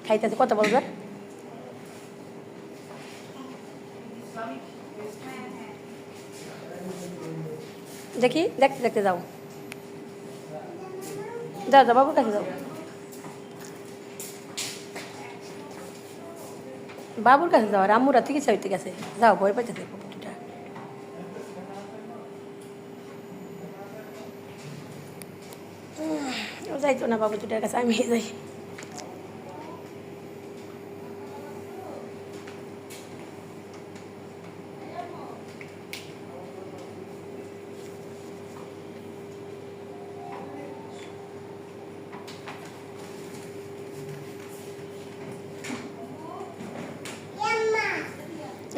খাইতেছে, কথা বলবে। দেখি, দেখতে দেখতে যাও, যাও যাও বাবুর কাছে যাও, বাবুর কাছে যাও। আর আম্মুরা চিকিৎসা হইতে গেছে, যাও, ভয় পাইতেছে পুটুটা। ও যাইতো না বাবু দুটার কাছে, আমি যাই।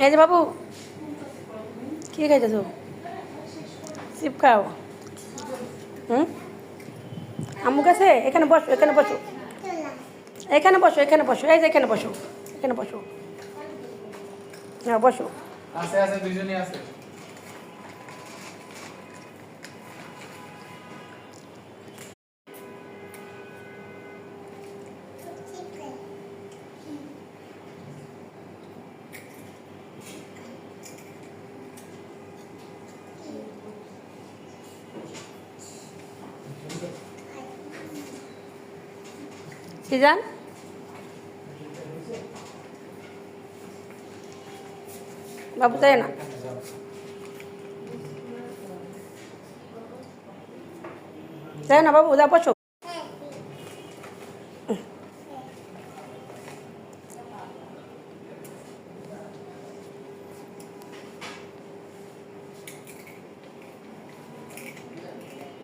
এই যে বাবু, কি খাইতেছো? চিপ খাও? হুম, আম্মু কাছে? এখানে বসো, এখানে বসো, এখানে বসো, এখানে বসো, এই যে এখানে বসো, এখানে বসো, হ্যাঁ বসো। আছে আছে, দুইজনই আছে। সিজান, বাবু তাই না, তাই না বাবু, যা বসো।